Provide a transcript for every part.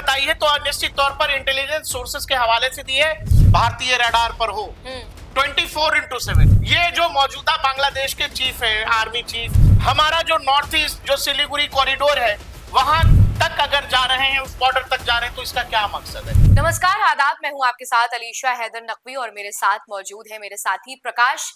बताई है तो निश्चित तौर पर इंटेलिजेंस सोर्सेस के हवाले से दी है, भारतीय रडार पर हो 24/7। ये जो मौजूदा बांग्लादेश के चीफ है, आर्मी चीफ, हमारा जो नॉर्थ ईस्ट जो सिलीगुड़ी कॉरिडोर है वहां तक अगर जा रहे हैं, उस बॉर्डर तक जा रहे हैं, तो इसका क्या मकसद है? नमस्कार, आदाब। मैं हूं आपके साथ अलीशा हैदर नकवी और मेरे साथ मौजूद है मेरे साथी प्रकाश।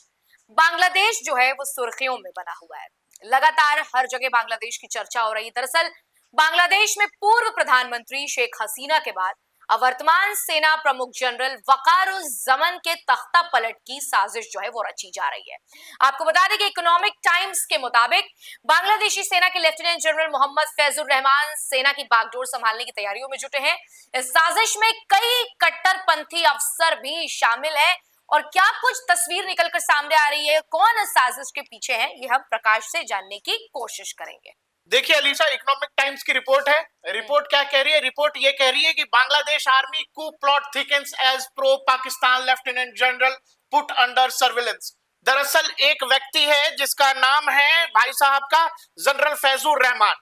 बांग्लादेश जो है वो सुर्खियों में बना हुआ है। लगातार हर जगह बांग्लादेश की चर्चा हो रही है। दरअसल बांग्लादेश में पूर्व प्रधानमंत्री शेख हसीना के बाद वर्तमान सेना प्रमुख जनरल वकारुज्जमान के तख्ता पलट की साजिश जो है वो रची जा रही है। आपको बता दें कि इकोनॉमिक टाइम्स के मुताबिक बांग्लादेशी सेना के लेफ्टिनेंट जनरल मोहम्मद फैजुर रहमान सेना की बागडोर संभालने की तैयारियों में जुटे हैं। इस साजिश में कई कट्टरपंथी अफसर भी शामिल है और क्या कुछ तस्वीर निकलकर सामने आ रही है, कौन इस साजिश के पीछे है, ये हम प्रकाश से जानने की कोशिश करेंगे। देखिए अलीशा, इकोनॉमिक टाइम्स की रिपोर्ट है। रिपोर्ट क्या कह रही है? रिपोर्ट ये कह रही है कि Bangladesh army coup plot thickens as pro Pakistan lieutenant general put under surveillance. दरअसल एक व्यक्ति है जिसका नाम है भाई साहब का जनरल फैजुर रहमान,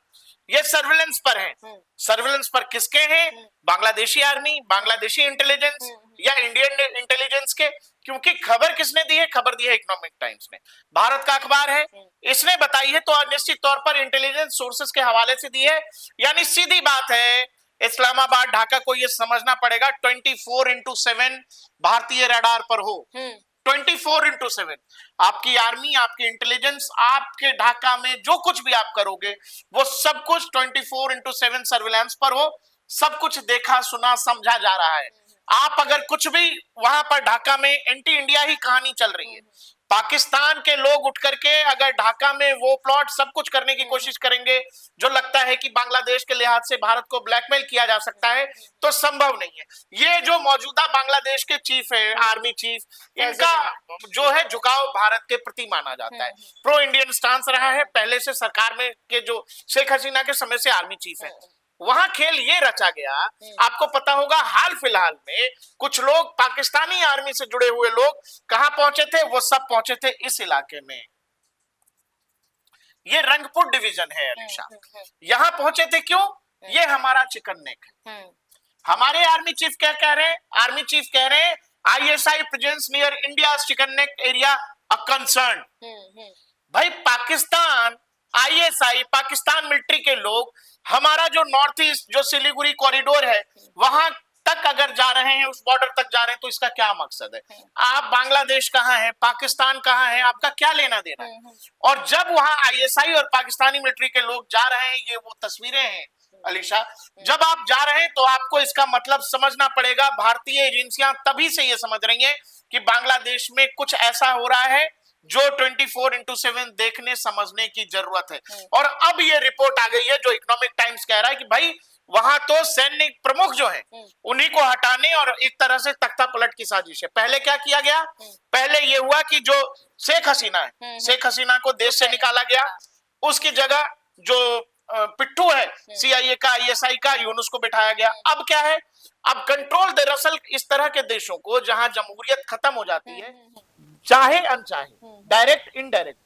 ये सर्विलेंस पर हैं। सर्विलेंस पर किसके हैं? बांग्लादेशी आर्मी, बांग्लादेशी इंटेलिजेंस या इंडियन इंटेलिजेंस के? क्योंकि खबर किसने दी है? खबर दी है इकोनॉमिक टाइम्स ने, भारत का अखबार है, इसने बताई है तो निश्चित तौर पर इंटेलिजेंस सोर्सेस के हवाले से दी है। यानी सीधी बात है, इस्लामाबाद ढाका को ये समझना पड़ेगा 24/7 भारतीय रडार पर हो। 24/7 आपकी आर्मी, आपकी इंटेलिजेंस, आपके ढाका में जो कुछ भी आप करोगे वो सब कुछ 24/7 सर्विलांस पर हो। सब कुछ देखा सुना समझा जा रहा है। आप अगर कुछ भी वहां पर ढाका में एंटी इंडिया ही कहानी चल रही है, पाकिस्तान के लोग उठ करके अगर ढाका में वो प्लॉट सब कुछ करने की कोशिश करेंगे जो लगता है कि बांग्लादेश के लिहाज से भारत को ब्लैकमेल किया जा सकता है, तो संभव नहीं है। ये जो मौजूदा बांग्लादेश के चीफ है, आर्मी चीफ, इनका जो है झुकाव भारत के प्रति माना जाता है। प्रो इंडियन स्टांस रहा है पहले से। सरकार में के जो शेख हसीना के समय से आर्मी चीफ है, वहां खेल ये रचा गया। आपको पता होगा हाल फिलहाल में कुछ लोग पाकिस्तानी आर्मी से जुड़े हुए लोग कहां पहुंचे थे? वो सब पहुंचे थे इस इलाके में। ये रंगपुर डिवीजन है अलीशा। यहां पहुंचे थे क्यों? ये हमारा चिकन नेक है। हमारे आर्मी चीफ क्या कह रहे हैं? आर्मी चीफ कह रहे हैं ISI presence near India chicken neck area a concern. भाई पाकिस्तान, आईएसआई, पाकिस्तान मिलिट्री के लोग हमारा जो नॉर्थ ईस्ट जो सिलीगुड़ी कॉरिडोर है वहां तक अगर जा रहे हैं, उस बॉर्डर तक जा रहे हैं, तो इसका क्या मकसद है? आप बांग्लादेश कहां है, पाकिस्तान कहां है, आपका क्या लेना देना है? और जब वहां आईएसआई और पाकिस्तानी मिलिट्री के लोग जा रहे हैं, ये वो तस्वीरें हैं अलीशा। जब आप जा रहे हैं तो आपको इसका मतलब समझना पड़ेगा। भारतीय एजेंसियां तभी से ये समझ रही हैं कि बांग्लादेश में कुछ ऐसा हो रहा है जो 24/7 देखने समझने की जरूरत है। और अब ये रिपोर्ट आ गई है जो इकोनॉमिक टाइम्स कह रहा है कि भाई वहां तो सैन्य प्रमुख जो है उन्हीं को हटाने और एक तरह से तख्ता पलट की साजिश है। पहले क्या किया गया? पहले ये हुआ कि जो शेख हसीना है, शेख हसीना को देश से निकाला गया, उसकी जगह जो पिट्ठू है सीआईए का, आईएसआई का, यूनुस को बिठाया गया। अब क्या है? अब कंट्रोल दरअसल इस तरह के देशों को जहां जमहूरियत खत्म हो जाती है, चाहे अनचाहे, डायरेक्ट इनडायरेक्ट,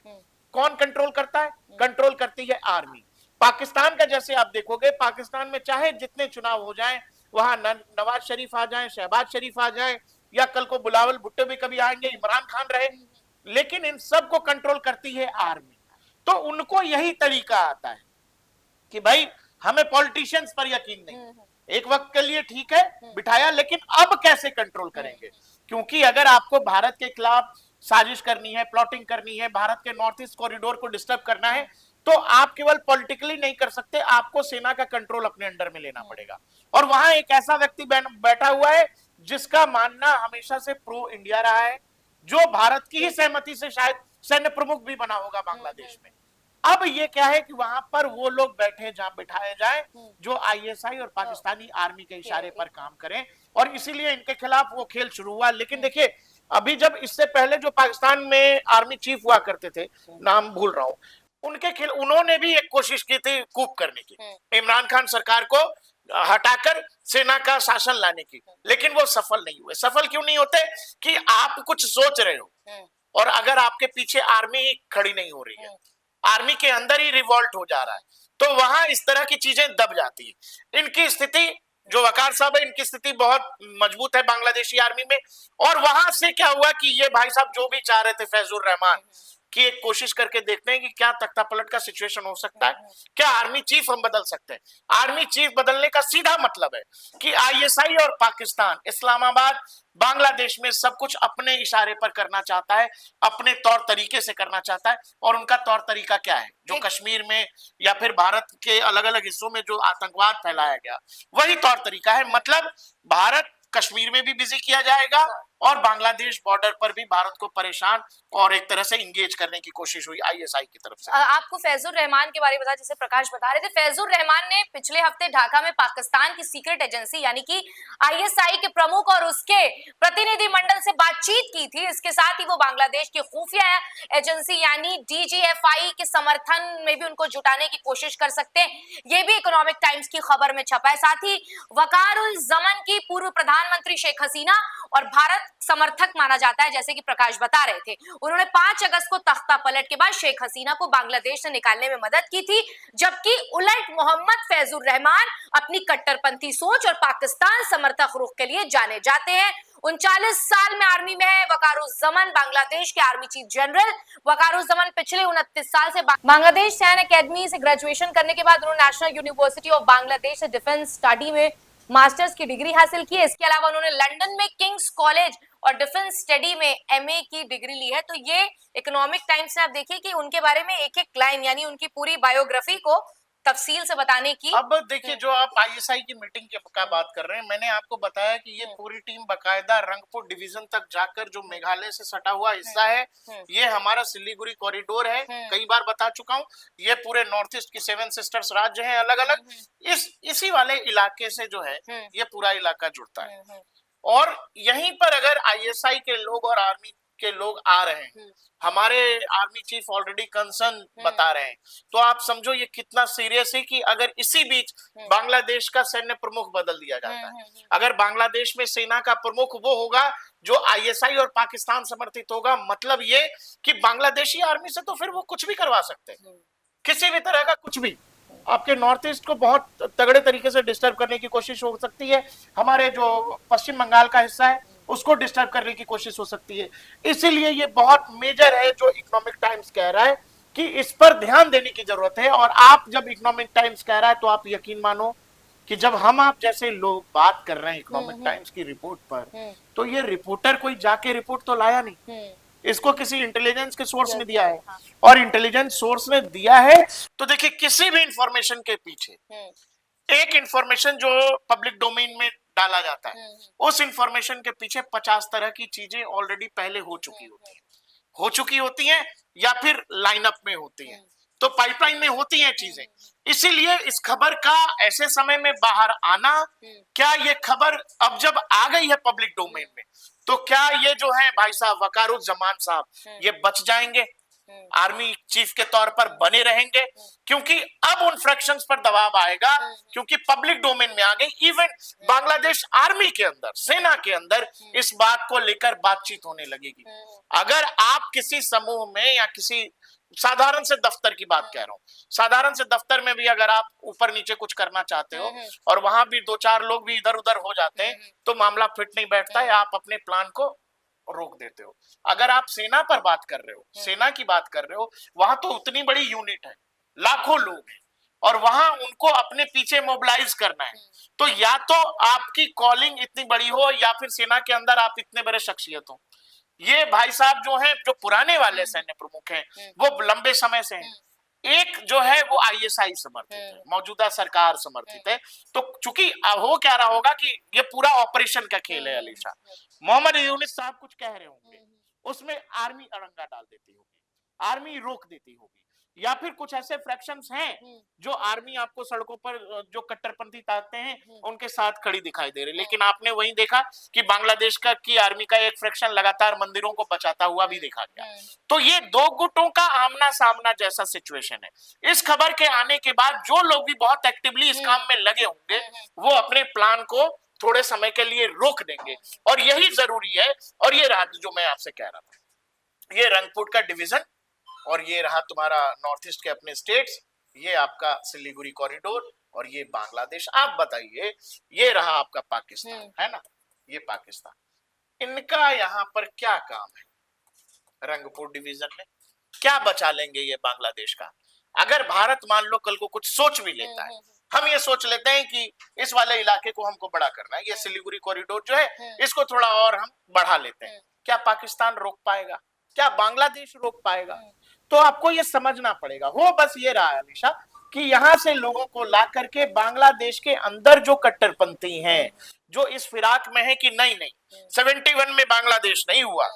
कौन कंट्रोल करता है? कंट्रोल करती है आर्मी। पाकिस्तान का जैसे आप देखोगे, पाकिस्तान में चाहे जितने चुनाव हो जाएं, वहां नवाज शरीफ आ जाए, शहबाज शरीफ आ जाए, या कल को बिलावल भुट्टो भी कभी आएंगे, इमरान खान रहे, लेकिन इन सब को कंट्रोल करती है आर्मी। तो उनको यही तरीका आता है कि भाई हमें पॉलिटिशियंस पर यकीन नहीं, एक वक्त के लिए ठीक है बिठाया, लेकिन अब कैसे कंट्रोल करेंगे? क्योंकि अगर आपको भारत के खिलाफ साजिश करनी है, प्लॉटिंग करनी है, भारत के नॉर्थ ईस्ट कॉरिडोर को डिस्टर्ब करना है, तो आप केवल पॉलिटिकली नहीं कर सकते, आपको सेना का कंट्रोल अपने अंडर में लेना पड़ेगा। और वहां एक ऐसा व्यक्ति बैठा हुआ है जिसका मानना हमेशा से प्रो इंडिया रहा है, जो भारत की ही सहमति से शायद सैन्य प्रमुख भी बना होगा बांग्लादेश में। अब ये क्या है कि वहां पर वो लोग बैठे जहां बिठाए जाए जो आईएसआई और पाकिस्तानी आर्मी के इशारे पर काम करें, और इसीलिए इनके खिलाफ वो खेल शुरू हुआ। लेकिन देखिए, अभी जब इससे पहले जो पाकिस्तान में आर्मी चीफ हुआ करते थे, नाम भूल रहा हूं, उन्होंने भी एक कोशिश की थी कूप करने की, इमरान खान सरकार को हटाकर सेना का शासन लाने की, लेकिन वो सफल नहीं हुए। सफल क्यों नहीं होते? कि आप कुछ सोच रहे हो और अगर आपके पीछे आर्मी खड़ी नहीं हो रही है, आर्मी के अंदर ही रिवॉल्ट हो जा रहा है, तो वहां इस तरह की चीजें दब जाती है। इनकी स्थिति जो वकार साहब है इनकी स्थिति बहुत मजबूत है बांग्लादेशी आर्मी में। और वहां से क्या हुआ कि ये भाई साहब जो भी चाह रहे थे फैजुर रहमान कि एक कोशिश करके देखते हैं कि क्या तख्ता पलट का सिचुएशन हो सकता है, क्या आर्मी चीफ हम बदल सकते हैं। आर्मी चीफ बदलने का सीधा मतलब है कि आईएसआई और पाकिस्तान, इस्लामाबाद बांग्लादेश में सब कुछ अपने इशारे पर करना चाहता है, अपने तौर तरीके से करना चाहता है। और उनका तौर तरीका क्या है, जो कश्मीर में या फिर भारत के अलग अलग हिस्सों में जो आतंकवाद फैलाया गया वही तौर तरीका है। मतलब भारत कश्मीर में भी बिजी किया जाएगा और बांग्लादेश बॉर्डर पर भी भारत को परेशान और एक तरह से इंगेज करने की कोशिश हुई आईएसआई की तरफ से। आपको फैजुर रहमान के बारे में बता, जैसे प्रकाश बता रहे थे, फैजुर रहमान ने पिछले हफ्ते ढाका में पाकिस्तान की सीक्रेट एजेंसी यानी कि आईएसआई के प्रमुख और उसके प्रतिनिधिमंडल से बातचीत की थी। इसके साथ ही वो बांग्लादेश की खुफिया एजेंसी यानी डीजीएफआई के समर्थन में भी उनको जुटाने की कोशिश कर सकते हैं। ये भी इकोनॉमिक टाइम्स की खबर में छपा है। साथ ही वकारुज़्ज़मान की पूर्व प्रधानमंत्री शेख हसीना और भारत समर्थक माना जाता है, जैसे कि प्रकाश बता रहे थे। उन्होंने 5 अगस्त को तख्ता पलट के बाद शेख हसीना को बांग्लादेश से निकालने में मदद की थी, जबकि उलट मोहम्मद फैजुर रहमान अपनी कट्टरपंथी सोच और पाकिस्तान समर्थक रुख के लिए जाने जाते हैं। 39 साल में आर्मी में है वकारुज़्ज़मान, बांग्लादेश के आर्मी चीफ जनरल। वकारुज़्ज़मान पिछले 29 साल से बांग्लादेश सैन्य अकेडमी से ग्रेजुएशन करने के बाद उन्होंने नेशनल यूनिवर्सिटी ऑफ बांग्लादेश से डिफेंस स्टडी में मास्टर्स की डिग्री हासिल की है। इसके अलावा उन्होंने लंदन में किंग्स कॉलेज और डिफेंस स्टडी में एमए की डिग्री ली है। तो ये इकोनॉमिक टाइम्स ने आप देखिए कि उनके बारे में एक एक लाइन यानी उनकी पूरी बायोग्राफी को तफसील से बताने की। अब देखिए, जो आप आईएसआई की मीटिंग का बात कर रहे हैं, मैंने आपको बताया कि ये पूरी टीम बकायदा रंगपुर डिवीजन तक जाकर, जो मेघालय से सटा हुआ हिस्सा है, ये हमारा सिलीगुड़ी कॉरिडोर है, कई बार बता चुका हूँ। ये पूरे नॉर्थ ईस्ट की 7 सिस्टर्स राज्य हैं अलग अलग, इसी वाले इलाके से जो है ये पूरा इलाका जुड़ता है। और यहीं पर अगर आईएसआई के लोग और आर्मी के लोग आ रहे हैं, हमारे आर्मी चीफ ऑलरेडी कंसर्न बता रहे हैं, तो आप समझो ये कितना सीरियस है कि अगर इसी बीच बांग्लादेश का सैन्य प्रमुख बदल दिया जाता है, अगर बांग्लादेश में सेना का प्रमुख वो होगा जो आईएसआई और पाकिस्तान समर्थित होगा, मतलब ये कि बांग्लादेशी आर्मी से तो फिर वो कुछ भी करवा सकते हैं, किसी भी तरह का कुछ भी। आपके नॉर्थ ईस्ट को बहुत तगड़े तरीके से डिस्टर्ब करने की कोशिश हो सकती है, हमारे जो पश्चिम बंगाल का हिस्सा है उसको डिस्टर्ब करने की कोशिश हो सकती है। इसीलिए ये बहुत मेजर है जो इकोनॉमिक टाइम्स कह रहा है कि इस पर ध्यान देने की जरूरत है। और आप जब इकोनॉमिक टाइम्स कह रहा है तो आप यकीन मानो कि जब हम आप जैसे लोग बात कर रहे हैं इकोनॉमिक टाइम्स की रिपोर्ट पर, तो ये रिपोर्टर कोई जाके रिपोर्ट तो लाया नहीं, इसको किसी इंटेलिजेंस के सोर्स ने दिया है। और इंटेलिजेंस सोर्स ने दिया है तो देखिए, किसी भी इंफॉर्मेशन के पीछे एक इंफॉर्मेशन जो पब्लिक डोमेन में डाला जाता है, उस इंफॉर्मेशन के पीछे 50 तरह की चीजें ऑलरेडी पहले हो चुकी होती हैं या फिर लाइनअप में होती हैं, तो पाइपलाइन में होती हैं चीजें। इसीलिए इस खबर का ऐसे समय में बाहर आना, क्या ये खबर अब जब आ गई है पब्लिक डोमेन में, तो क्या ये जो है भाई साहब वकारुज़्ज़मान साहब ये बच जाएंगे, आर्मी चीफ के तौर पर बने रहेंगे? क्योंकि अब उन फ्रैक्शंस पर दबाव आएगा, क्योंकि पब्लिक डोमेन में आ गई। इवन बांग्लादेश आर्मी के अंदर, सेना के अंदर इस बात को लेकर बातचीत होने लगेगी। अगर आप किसी समूह में या किसी साधारण से दफ्तर की बात कह रहा हूं, साधारण से दफ्तर में भी अगर आप ऊपर नीचे कुछ करना चाहते हो और वहां भी 2-4 लोग भी इधर उधर हो जाते हैं, तो मामला फिट नहीं बैठता है, आप अपने प्लान को रोक देते हो। अगर आप सेना पर बात कर रहे हो, सेना की बात कर रहे हो, वहां तो उतनी बड़ी यूनिट है, लाखों लोग हैं, और वहां उनको अपने पीछे मोबिलाइज करना है, तो या तो आपकी कॉलिंग इतनी बड़ी हो या फिर सेना के अंदर आप इतने बड़े शख्सियत हो। ये भाई साहब जो हैं, जो पुराने वाले सैन्य प्रमुख हैं, वो लंबे समय से हैं। एक जो है वो आईएसआई समर्थित है, मौजूदा सरकार समर्थित है। तो चूंकि हो क्या रहा होगा कि ये पूरा ऑपरेशन का खेल है अलीशा, मोहम्मद यूनुस साहब कुछ कह रहे होंगे, उसमें आर्मी अड़ंगा डाल देती होगी, आर्मी रोक देती होगी, या फिर कुछ ऐसे फ्रैक्शंस हैं जो आर्मी आपको सड़कों पर जो कट्टरपंथी ताकते हैं उनके साथ खड़ी दिखाई दे रही। लेकिन आपने वहीं देखा कि बांग्लादेश की आर्मी का एक फ्रैक्शन लगातार मंदिरों को बचाता हुआ भी देखा गया। तो ये दो गुटों का आमना सामना जैसा सिचुएशन है। इस खबर के आने के बाद जो लोग भी बहुत एक्टिवली इस काम में लगे होंगे, वो अपने प्लान को थोड़े समय के लिए रोक देंगे, और यही जरूरी है। और ये रहा जो मैं आपसे कह रहा था, ये रंगपुर का डिवीजन, और ये रहा तुम्हारा नॉर्थ ईस्ट के अपने स्टेट्स, ये आपका सिलीगुड़ी कॉरिडोर, और ये बांग्लादेश। आप बताइए, ये रहा आपका पाकिस्तान, है ना, ये पाकिस्तान, इनका यहाँ पर क्या काम है रंगपुर डिवीजन में? क्या बचा लेंगे ये बांग्लादेश का? अगर भारत मान लो कल को कुछ सोच भी लेता है, हम ये सोच लेते हैं कि इस वाले इलाके को हमको बड़ा करना है, ये सिलीगुड़ी कॉरिडोर जो है इसको थोड़ा और हम बढ़ा लेते हैं, क्या पाकिस्तान रोक पाएगा? क्या बांग्लादेश रोक पाएगा? तो आपको ये समझना पड़ेगा। वो बस ये रहा है हमेशा कि यहां से लोगों को ला करके बांग्लादेश के अंदर जो कट्टरपंथी हैं, जो इस फिराक में है कि नहीं नहीं 71 में बांग्लादेश नहीं हुआ,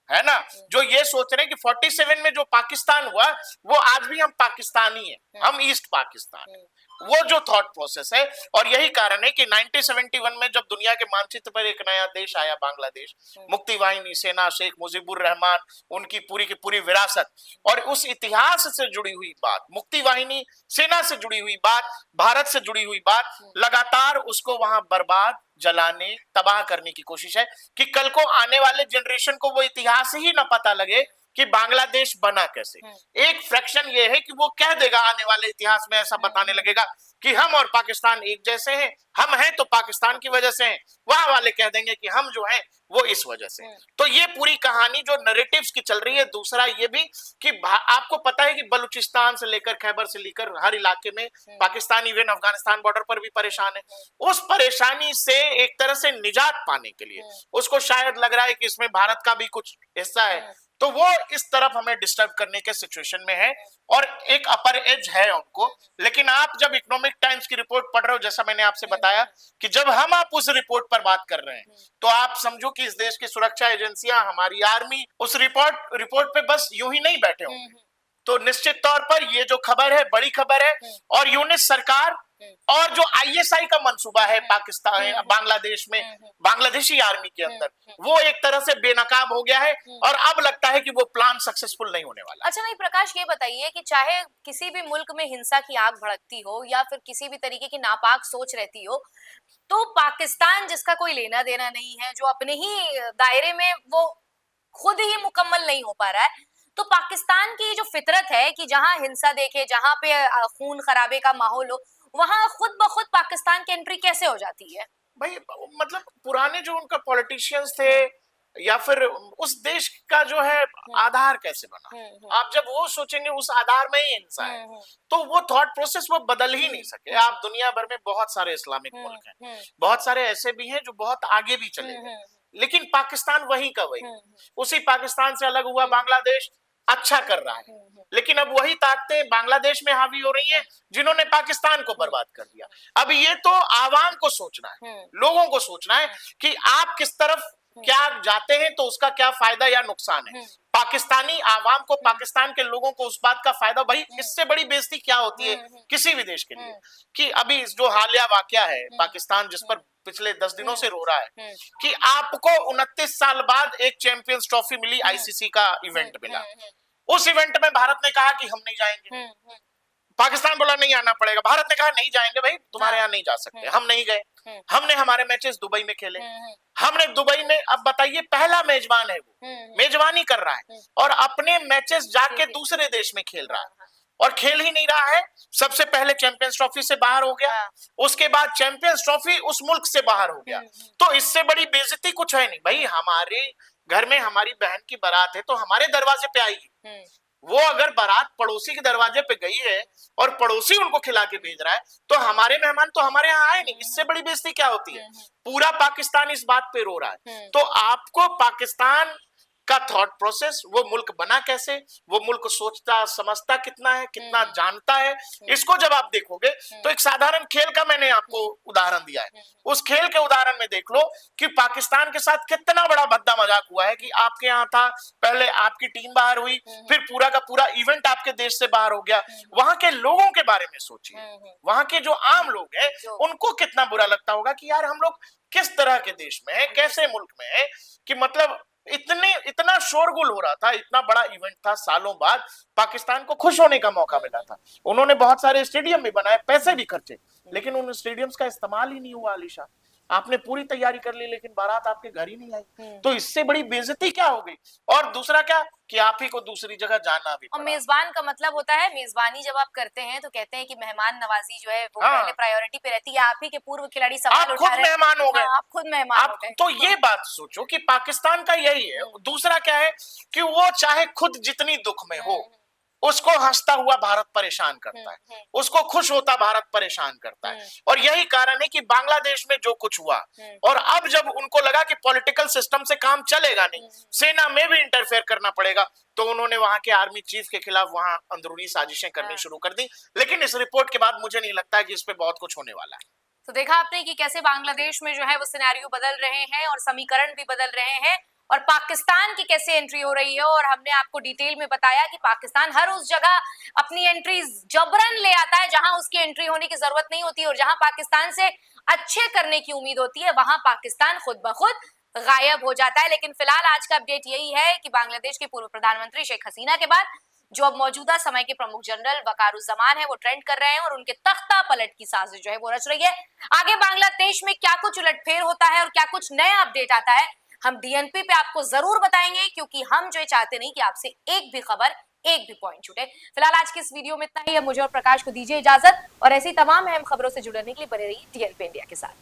है ना, जो ये सोच रहे हैं कि 47 में जो पाकिस्तान हुआ वो आज भी हम पाकिस्तानी हैं, हम ईस्ट पाकिस्तान है, वो जो थॉट प्रोसेस है। और यही कारण है कि 1971 में जब दुनिया के मानचित्र पर एक नया देश आया बांग्लादेश, मुक्ति वाहिनी सेना, शेख मुजीबुर रहमान, उनकी पूरी की पूरी विरासत और उस इतिहास से जुड़ी हुई बात, मुक्ति वाहिनी सेना से जुड़ी हुई बात, भारत से जुड़ी हुई बात, लगातार उसको वहां बर्बाद, जलाने, तबाह करने की कोशिश है कि कल को आने वाले जनरेशन को वो इतिहास ही ना पता लगे कि बांग्लादेश बना कैसे। एक फ्रैक्शन ये है कि वो कह देगा आने वाले इतिहास में, ऐसा बताने लगेगा कि हम और पाकिस्तान एक जैसे हैं, हम हैं तो पाकिस्तान की वजह से हैं, वहां वाले कह देंगे कि हम जो हैं वो इस वजह से। तो ये पूरी कहानी जो नैरेटिव्स की चल रही है। दूसरा ये भी कि आपको पता है कि बलूचिस्तान से लेकर खैबर से लेकर हर इलाके में पाकिस्तान, इवन अफगानिस्तान बॉर्डर पर भी परेशान है। उस परेशानी से एक तरह से निजात पाने के लिए उसको शायद लग रहा है कि इसमें भारत का भी कुछ हिस्सा है, तो वो इस तरफ हमें डिस्टर्ब करने के सिचुएशन में है और एक अपर एज है उनको। लेकिन आप जब इकोनॉमिक टाइम्स की रिपोर्ट पढ़ रहे हो, जैसा मैंने आपसे बताया कि जब हम आप उस रिपोर्ट पर बात कर रहे हैं तो आप समझो कि इस देश की सुरक्षा एजेंसियां, हमारी आर्मी उस रिपोर्ट पे बस यूं ही नहीं बैठे होंगे। तो निश्चित तौर पर ये जो खबर है बड़ी खबर है और यूनिस सरकार और जो आईएसआई का मंसूबा है पाकिस्तान, बांग्लादेश में बांग्लादेशी आर्मी के अंदर, वो एक तरह से बेनकाब हो गया है और अब लगता है कि वो प्लान सक्सेसफुल नहीं होने वाला। अच्छा, नहीं प्रकाश, ये बताइए कि चाहे किसी भी मुल्क में हिंसा की आग भड़कती हो या फिर किसी भी तरीके की नापाक सोच रहती हो, तो पाकिस्तान जिसका कोई लेना देना नहीं है, जो अपने ही दायरे में वो खुद ही मुकम्मल नहीं हो पा रहा है, तो पाकिस्तान की जो फितरत है कि जहां हिंसा देखे, जहां पे खून खराबे का माहौल हो, वहां खुद ब खुद पाकिस्तान की एंट्री कैसे हो जाती है? भाई मतलब पुराने जो उनका पॉलिटिशियंस थे या फिर उस देश का जो है आधार कैसे बना, आप जब वो सोचेंगे उस आधार में ही हिंसा है, तो वो थॉट प्रोसेस वो बदल ही नहीं सके। आप दुनिया भर में बहुत सारे इस्लामिक मुल्क हैं, बहुत सारे ऐसे भी हैं जो बहुत आगे भी चले गए, लेकिन पाकिस्तान वही का वही, उसी पाकिस्तान से अलग हुआ बांग्लादेश अच्छा कर रहा है, लेकिन अब वही ताकतें बांग्लादेश में हावी हो रही हैं जिन्होंने पाकिस्तान को बर्बाद कर दिया। अब ये तो आवाम को सोचना है, लोगों को सोचना है कि आप किस तरफ क्या जाते हैं तो उसका क्या फायदा या नुकसान है। पाकिस्तानी आवाम को, पाकिस्तान के लोगों को उस बात का फायदा, भाई इससे बड़ी बेइज्जती क्या होती है किसी भी देश के लिए कि अभी जो हालिया वाकया है पाकिस्तान जिस पर पिछले 10 दिनों से रो रहा है कि आपको 29 साल बाद एक चैंपियंस ट्रॉफी मिली, आईसीसी का इवेंट मिला, उस इवेंट में भारत ने कहा कि हम नहीं जाएंगे, पाकिस्तान बोला नहीं आना पड़ेगा, भारत ने कहा नहीं जाएंगे भाई, तुम्हारे यहाँ नहीं जा सकते, हम नहीं गए। हमने हमारे मैचेस दुबई में खेले, हमने दुबई में, अब बताइए पहला मेजबान है वो, मेजबानी कर रहा है और अपने मैचेस जाके दूसरे देश में खेल रहा है और खेल ही नहीं रहा है। सबसे पहले चैंपियंस ट्रॉफी से बाहर हो गया, उसके बाद चैंपियंस ट्रॉफी उस मुल्क से बाहर हो गया, तो इससे बड़ी बेइज्जती कुछ है नहीं। भाई हमारे घर में हमारी बहन की बारात है तो हमारे दरवाजे पे आएगी, वो अगर बारात पड़ोसी के दरवाजे पे गई है और पड़ोसी उनको खिला के भेज रहा है तो हमारे मेहमान तो हमारे यहाँ आए नहीं, इससे बड़ी बेइज्जती क्या होती है। पूरा पाकिस्तान इस बात पे रो रहा है। तो आपको पाकिस्तान का थॉट प्रोसेस, वो मुल्क बना कैसे, वो मुल्क सोचता समझता कितना है, कितना जानता है, इसको जब आप देखोगे तो एक साधारण खेल का मैंने आपको उदाहरण दिया है, उस खेल के उदाहरण में देख लो कि पाकिस्तान के साथ कितना बड़ा भद्दा मजाक हुआ है कि आपके यहाँ था, पहले आपकी टीम बाहर हुई, फिर पूरा का पूरा इवेंट आपके देश से बाहर हो गया। वहां के लोगों के बारे में सोचिए, वहां के जो आम लोग हैं उनको कितना बुरा लगता होगा कि यार हम लोग किस तरह के देश में है, कैसे मुल्क में है कि मतलब इतना शोरगुल हो रहा था, इतना बड़ा इवेंट था, सालों बाद पाकिस्तान को खुश होने का मौका मिला था, उन्होंने बहुत सारे स्टेडियम भी बनाए, पैसे भी खर्चे, लेकिन उन स्टेडियम्स का इस्तेमाल ही नहीं हुआ। अलीशा, आपने पूरी तैयारी कर ली लेकिन बारात आपके घर ही नहीं आई, तो इससे बड़ी बेइज्जती क्या हो गई। और दूसरा क्या कि आप ही को दूसरी जगह जाना भी और पड़ा। मेजबान का मतलब होता है, मेजबानी जब आप करते हैं तो कहते हैं कि मेहमान नवाजी जो है वो हाँ। पहले प्रायोरिटी पे रहती है। आप ही के पूर्व खिलाड़ी सवाल आप उठा खुद रहे हैं। मेहमान हो गए। हाँ, आप खुद मेहमान हो आप गए। तो ये बात सोचो कि पाकिस्तान का यही है। दूसरा क्या है कि वो चाहे खुद जितनी दुख में हो, उसको हंसता हुआ भारत परेशान करता है, उसको खुश होता भारत परेशान करता है। और यही कारण है कि बांग्लादेश में जो कुछ हुआ, और अब जब उनको लगा कि पॉलिटिकल सिस्टम से काम चलेगा नहीं, सेना में भी इंटरफेयर करना पड़ेगा, तो उन्होंने वहां के आर्मी चीफ के खिलाफ वहां अंदरूनी साजिशें करनी शुरू कर दी। लेकिन इस रिपोर्ट के बाद मुझे नहीं लगता है कि इस पे बहुत कुछ होने वाला है। तो देखा आपने कि कैसे बांग्लादेश में जो है वो सिनेरियो बदल रहे हैं और समीकरण भी बदल रहे हैं, और पाकिस्तान की कैसे एंट्री हो रही है। और हमने आपको डिटेल में बताया कि पाकिस्तान हर उस जगह अपनी एंट्री जबरन ले आता है जहां उसकी एंट्री होने की जरूरत नहीं होती, और जहां पाकिस्तान से अच्छे करने की उम्मीद होती है वहां पाकिस्तान खुद ब खुद गायब हो जाता है। लेकिन फिलहाल आज का अपडेट यही है कि बांग्लादेश के पूर्व प्रधानमंत्री शेख हसीना के बाद जो अब मौजूदा समय के प्रमुख जनरल वकारुज्जमान है वो ट्रेंड कर रहे हैं, और उनके तख्ता पलट की साजिश जो है वो रच रही है। आगे बांग्लादेश में क्या कुछ उलटफेर होता है और क्या कुछ नया अपडेट आता है, हम डीएनपी पे आपको जरूर बताएंगे, क्योंकि हम जो चाहते नहीं कि आपसे एक भी खबर, एक भी पॉइंट छूटे। फिलहाल आज की इस वीडियो में इतना ही। अब मुझे और प्रकाश को दीजिए इजाजत, और ऐसी तमाम अहम खबरों से जुड़ने के लिए बने रहिए डीएनपी इंडिया के साथ।